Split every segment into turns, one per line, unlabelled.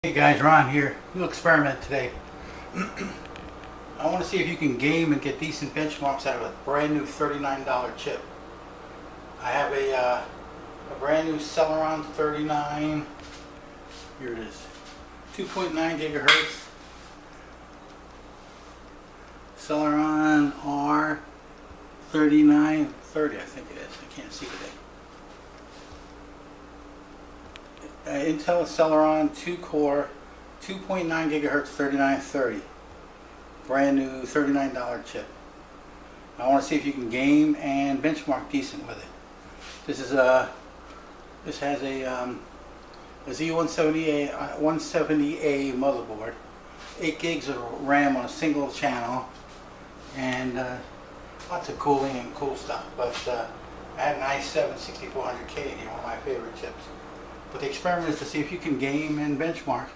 Hey guys, Ron here. Little experiment today. I want to see if you can game and get decent benchmarks out of a brand new $39 chip. I have a brand new Celeron 39. Here it is. 2.9 gigahertz. Celeron R3930, I think it is. I can't see today. Intel Celeron 2-core, 2.9 gigahertz 3930. Brand new $39 chip. I want to see if you can game and benchmark decent with it. This has a Z170A motherboard, 8 gigs of RAM on a single channel, and lots of cooling and cool stuff. But I have an i7 6400K here, one of my favorite chips. But the experiment is to see if you can game and benchmark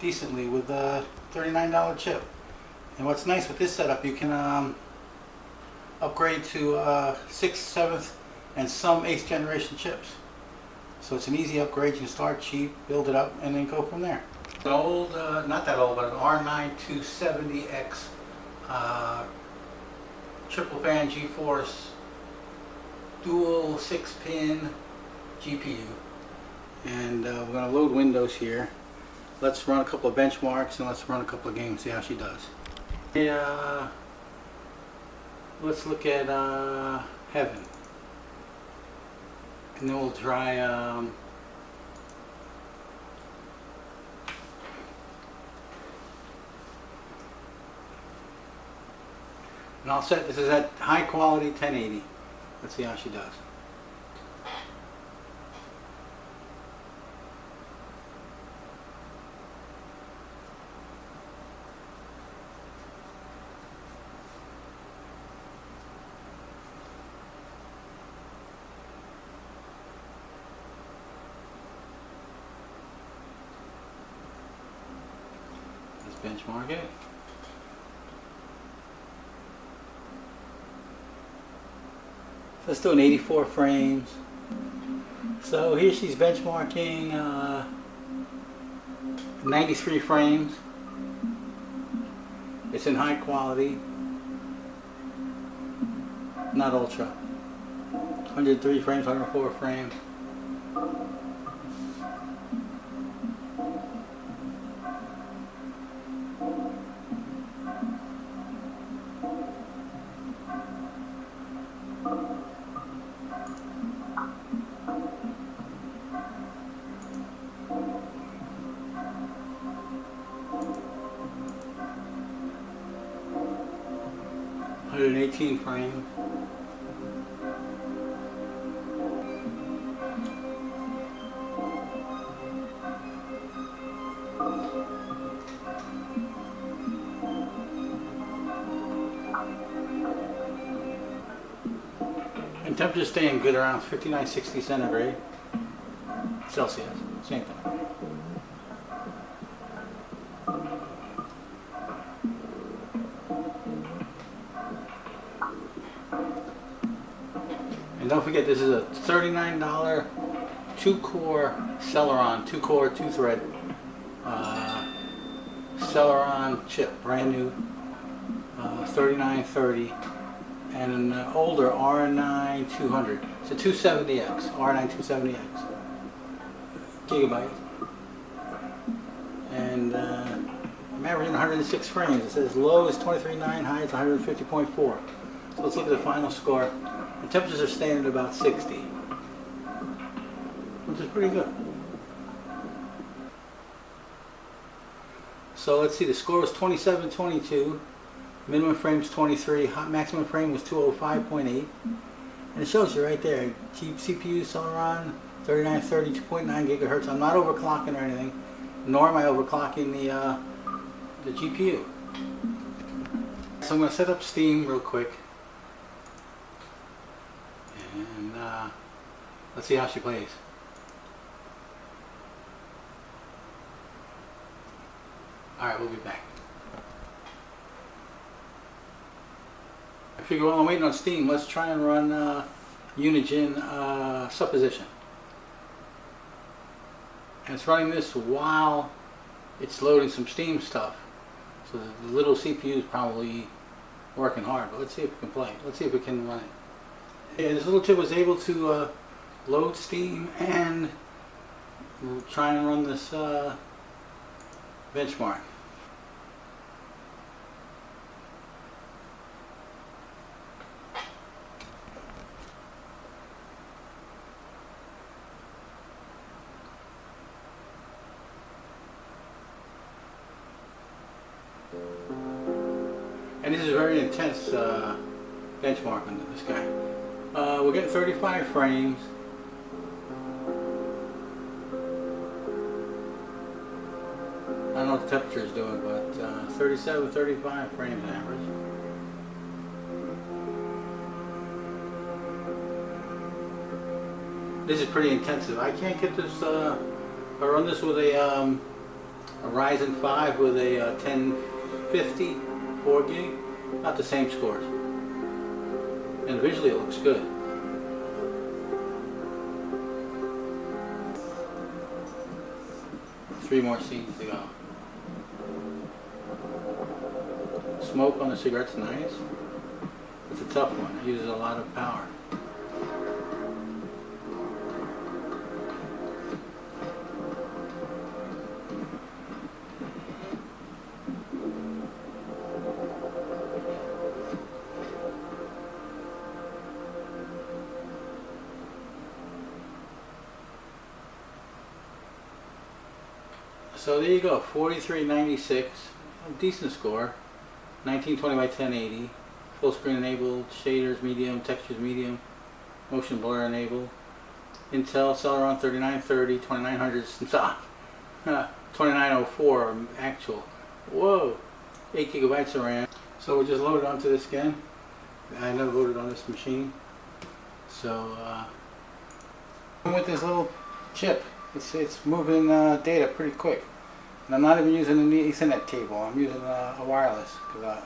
decently with a $39 chip. And what's nice with this setup, you can upgrade to 6th, 7th, and some 8th generation chips. So it's an easy upgrade. You can start cheap, build it up, and then go from there. An old, not that old, but an R9 270X triple fan GeForce dual 6-pin GPU. And we're going to load Windows here. Let's run a couple of benchmarks and let's run a couple of games, see how she does. Let's look at Heaven. And then we'll try and I'll set, this is at high quality 1080. Let's see how she does. Benchmark it. Let's do an 84 frames. So here she's benchmarking 93 frames. It's in high quality, not ultra. 103 frames, 104 frames. And 18 frames. And temperature staying good around 59-60 centigrade Celsius. Same thing. And don't forget, this is a $39 2-core Celeron, 2-core, 2-thread Celeron chip, brand new, 3930, and an older R9 200. It's a 270X, R9 270X, gigabyte, and I'm averaging 106 frames. It says low is 23.9, high is 150.4. So let's look at the final score. The temperatures are staying at about 60, which is pretty good. So let's see, the score was 27.22, minimum frame is 23, maximum frame was 205.8, and it shows you right there, CPU Celeron 3930, 2.9 gigahertz. I'm not overclocking or anything, nor am I overclocking the GPU. So I'm going to set up Steam real quick. And let's see how she plays. Alright, we'll be back. I figure while I'm waiting on Steam, let's try and run unigine supposition. And it's running this while it's loading some Steam stuff. So the little CPU is probably working hard, but let's see if we can play. Let's see if we can run it. Yeah, this little chip was able to load Steam and try and run this benchmark. And this is a very intense benchmark on this guy. We're getting 35 frames. I don't know what the temperature is doing, but 37, 35 frames average. This is pretty intensive. I can't get this, I run this with a Ryzen 5 with a 1050 4 gig, not the same scores. And visually it looks good. Three more scenes to go. Smoke on the cigarette's nice. It's a tough one. It uses a lot of power. So there you go, 4396, a decent score, 1920 by 1080, full screen enabled, shaders medium, textures medium, motion blur enabled, Intel Celeron 3930, 2900 stock, 2904 actual, whoa, 8 gigabytes of RAM. So we just loaded onto this again. I never loaded on this machine. So with this little chip, it's moving data pretty quick. And I'm not even using an Ethernet cable. I'm using a wireless because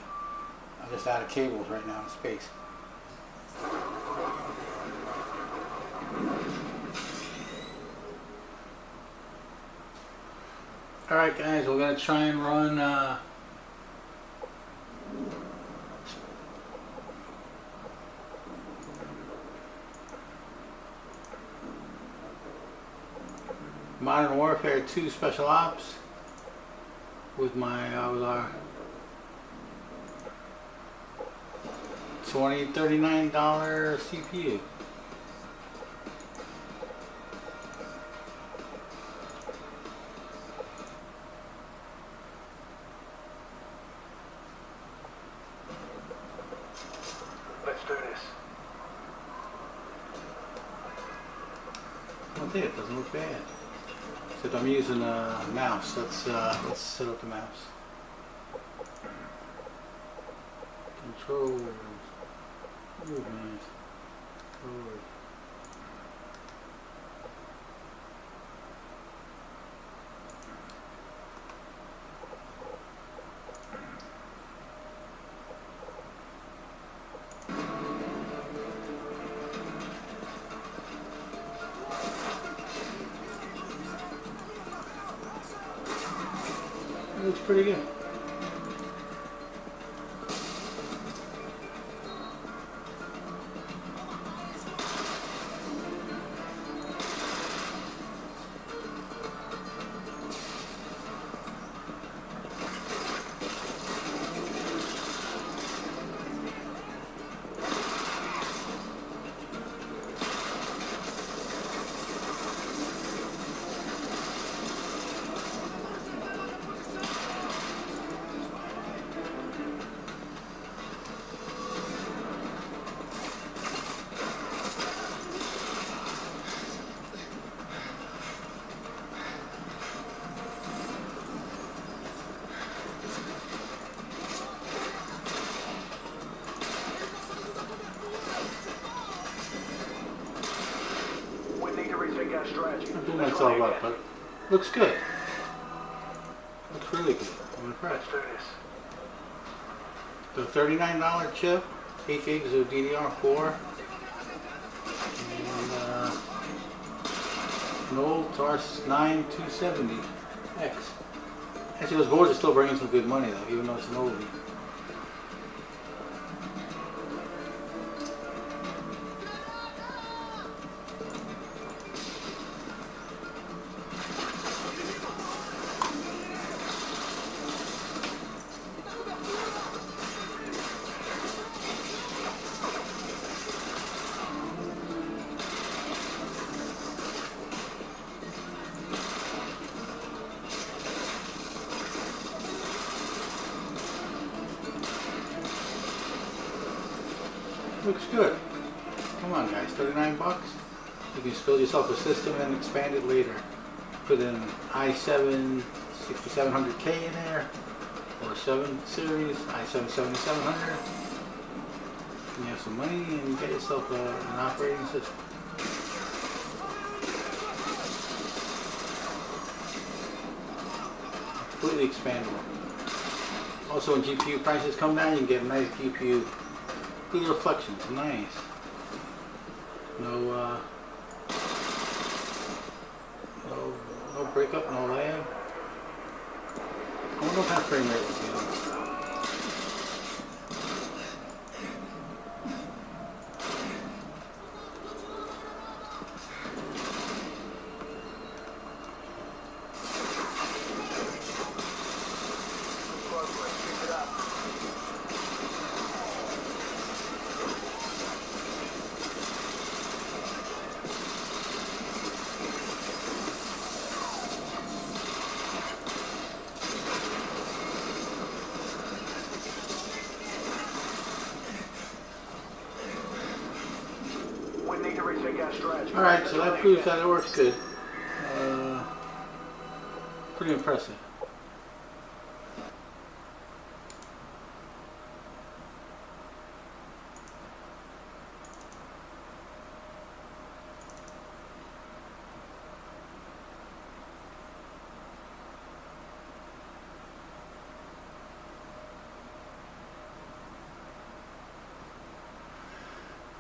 I'm just out of cables right now in space. Alright guys, we're going to try and run Modern Warfare 2 Special Ops with my with our $39 CPU.
Let's do this.
I think it doesn't look bad. Except I'm using a mouse. Let's set up the mouse. Controls. Movement. Forward. It looks pretty good. I'm doing myself up, but looks good. Looks really good. I'm impressed. The $39 chip, 8 gigs of DDR4, and an old TARS 9 270X. Actually, those boards are still bringing some good money though, even though it's an oldie. Looks good. Come on guys, 39 bucks. You can build yourself a system and expand it later. Put an i7 6700K in there, or 7 series, i7 7700. And you have some money and get yourself an operating system. Completely expandable. Also when GPU prices come down, you can get a nice GPU. Good reflections, nice. No breakup, no lag. I wonder what kind of frame rate would be on. Alright, so that proves that it works good. Pretty impressive.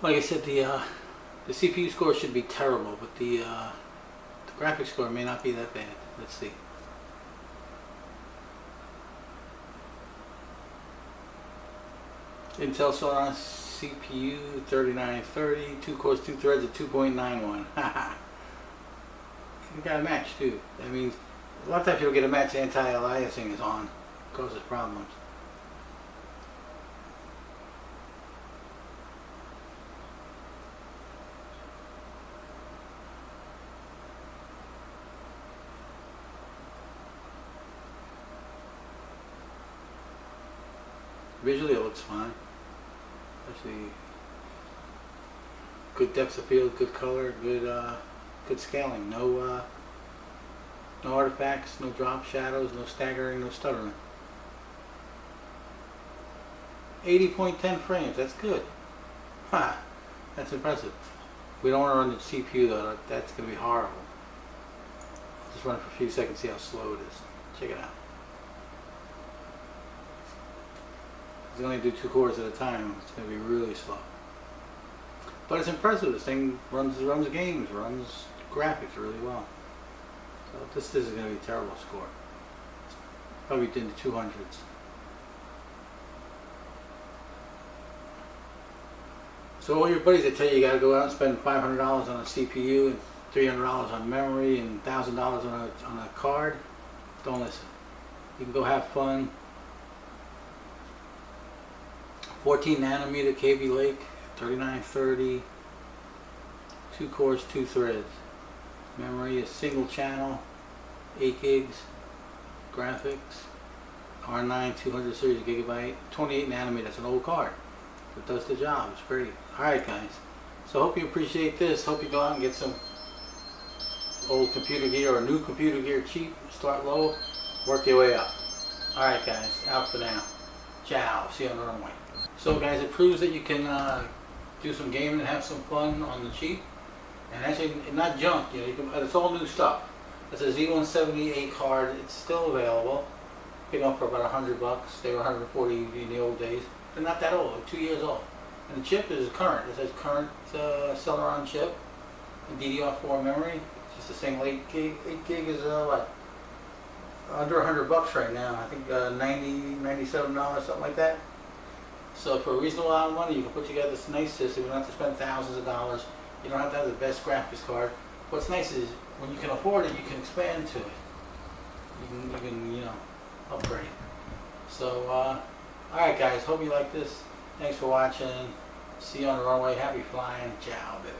Like I said, the CPU score should be terrible, but the graphics score may not be that bad. Let's see. Intel Celeron CPU 3930, 2 cores, 2 threads at 2.91. Haha. You got a match too. That means a lot of times you'll get a match anti-aliasing is on. It causes problems. Visually it looks fine. Actually, good depth of field, good color, good scaling. No artifacts, no drop shadows, no staggering, no stuttering. 80.10 frames, that's good. Ha, that's impressive. We don't want to run the CPU though, that's going to be horrible. I'll just run it for a few seconds, see how slow it is. Check it out. You only do 2 cores at a time, it's going to be really slow. But it's impressive, this thing runs games, runs graphics really well. So this is going to be a terrible score. Probably in the 200s. So all your buddies that tell you got to go out and spend $500 on a CPU and $300 on memory and $1,000 on a card, don't listen. You can go have fun. 14 nanometer KB Lake, 3930, 2 cores, 2 threads. Memory is single channel, 8 gigs. Graphics, R9 200 series gigabyte, 28 nanometer. That's an old card. It does the job. It's great. Alright guys, so hope you appreciate this. Hope you go out and get some old computer gear or new computer gear cheap. Start low, work your way up. Alright guys, out for now. Ciao. See you on the runway. So guys, it proves that you can do some gaming and have some fun on the cheap. And actually, not junk, you know, it's all new stuff. It's a Z178 card, it's still available. Pick them up for about $100. They were 140 in the old days. They're not that old, they're 2 years old. And the chip is current. It says current Celeron chip and DDR4 memory. It's just the same 8 gig is what? under $100 right now. I think 97 dollars, something like that. So for a reasonable amount of money, you can put together this nice system. You don't have to spend thousands of dollars. You don't have to have the best graphics card. What's nice is when you can afford it, you can expand to it. You can upgrade. So, all right, guys. Hope you like this. Thanks for watching. See you on the runway. Happy flying. Ciao, baby.